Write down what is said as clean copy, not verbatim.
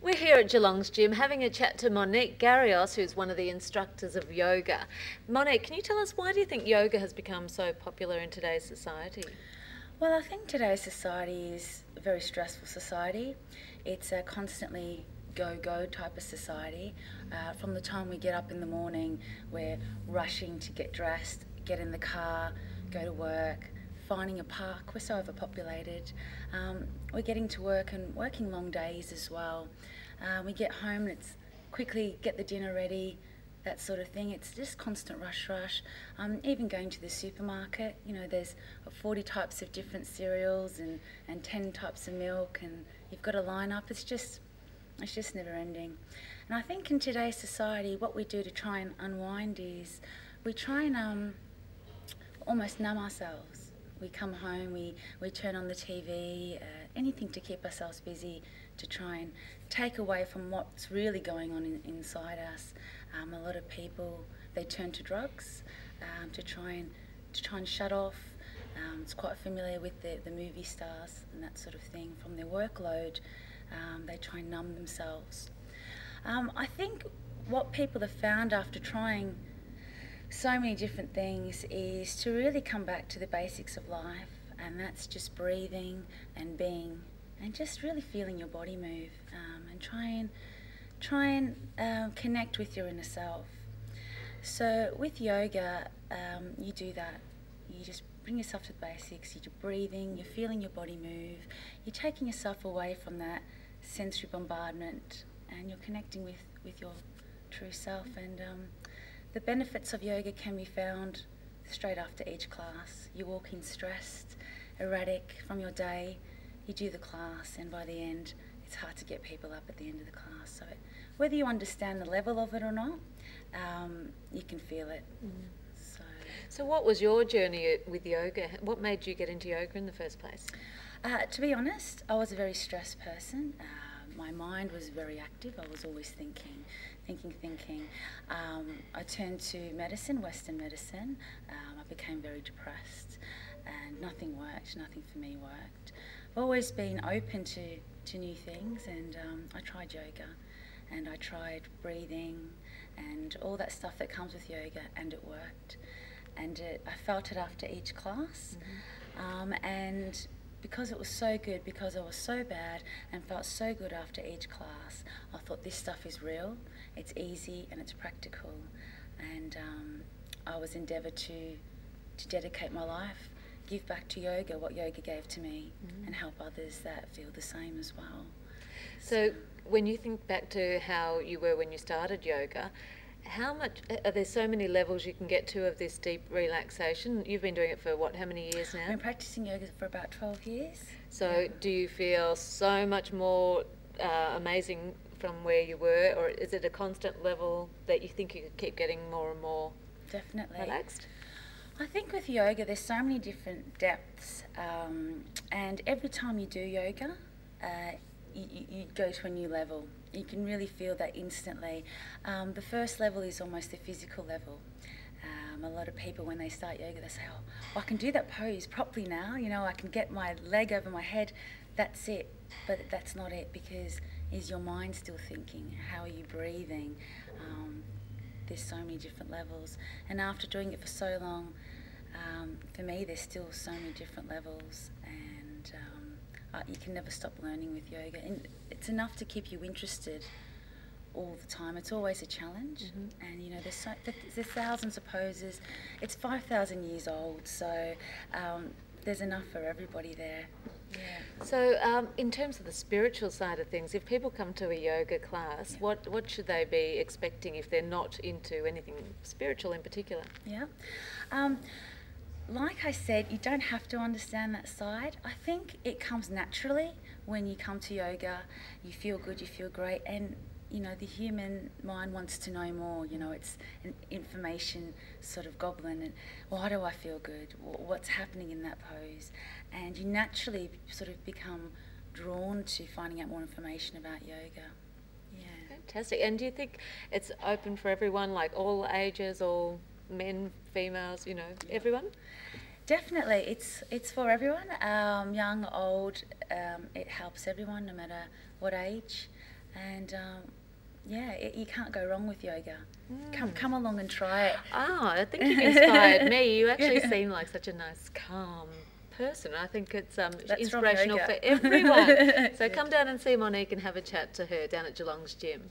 We're here at Geelong's gym having a chat to Monique Garrios, who's one of the instructors of yoga. Monique, can you tell us, why do you think yoga has become so popular in today's society? Well, I think today's society is a very stressful society. It's a constantly go-go type of society. From the time we get up in the morning, we're rushing to get dressed, get in the car, go to work, finding a park. We're so overpopulated. We're getting to work and working long days as well. We get home and it's quickly get the dinner ready, that sort of thing. It's just constant rush. Even going to the supermarket, you know, there's 40 types of different cereals and 10 types of milk, and you've got to line up. It's just never ending. And I think in today's society, what we do to try and unwind is we try and almost numb ourselves. We come home, we turn on the TV, anything to keep ourselves busy, to try and take away from what's really going on inside us. A lot of people, they turn to drugs to try and shut off. It's quite familiar with the movie stars and that sort of thing. From their workload, they try and numb themselves. I think what people have found after trying so many different things is to really come back to the basics of life, and that's just breathing and being and just really feeling your body move, and try and connect with your inner self. So with yoga, you do that. You just bring yourself to the basics. You're breathing, you're feeling your body move, you're taking yourself away from that sensory bombardment, and you're connecting with your true self. And the benefits of yoga can be found straight after each class. You walk in stressed, erratic from your day, you do the class, and by the end, it's hard to get people up at the end of the class. So whether you understand the level of it or not, you can feel it. So what was your journey with yoga? What made you get into yoga in the first place? To be honest, I was a very stressed person. My mind was very active. I was always thinking. I turned to medicine, Western medicine. I became very depressed, and nothing worked. Nothing for me worked. I've always been open to new things, and I tried yoga, and I tried breathing and all that stuff that comes with yoga, and it worked. And I felt it after each class, and because it was so good, because I was so bad and felt so good after each class, I thought, this stuff is real, it's easy and it's practical. And I was endeavoured to dedicate my life, give back to yoga what yoga gave to me, and help others that feel the same as well. So when you think back to how you were when you started yoga, how much, are there so many levels you can get to of this deep relaxation? You've been doing it for what, how many years now? I've been practicing yoga for about 12 years. So do you feel so much more amazing from where you were, or is it a constant level that you think you could keep getting more and more relaxed? I think with yoga there's so many different depths, and every time you do yoga, you go to a new level. You can really feel that instantly. The first level is almost the physical level. A lot of people, when they start yoga, they say, oh, I can do that pose properly now, you know, I can get my leg over my head, that's it. But that's not it, because is your mind still thinking? How are you breathing? There's so many different levels. And after doing it for so long, for me, there's still so many different levels, and you can never stop learning with yoga. And it's enough to keep you interested all the time. It's always a challenge, and you know, there's thousands of poses. It's 5,000 years old, so there's enough for everybody there. Yeah. So in terms of the spiritual side of things, if people come to a yoga class, what should they be expecting if they're not into anything spiritual in particular? Yeah. Like I said, you don't have to understand that side. I think it comes naturally when you come to yoga. You feel good, you feel great, and you know, the human mind wants to know more. You know, it's an information sort of goblin, and why do I feel good? What's happening in that pose? And you naturally sort of become drawn to finding out more information about yoga. Yeah. Fantastic. And do you think it's open for everyone, like all ages, all men, females, you know, everyone? Definitely, it's for everyone, young, old. It helps everyone, no matter what age. and yeah, you can't go wrong with yoga. Come along and try it. Ah, I think you've inspired me. You actually seem like such a nice, calm person. I think it's That's inspirational for everyone. So come down and see Monique and have a chat to her down at Geelong's gym.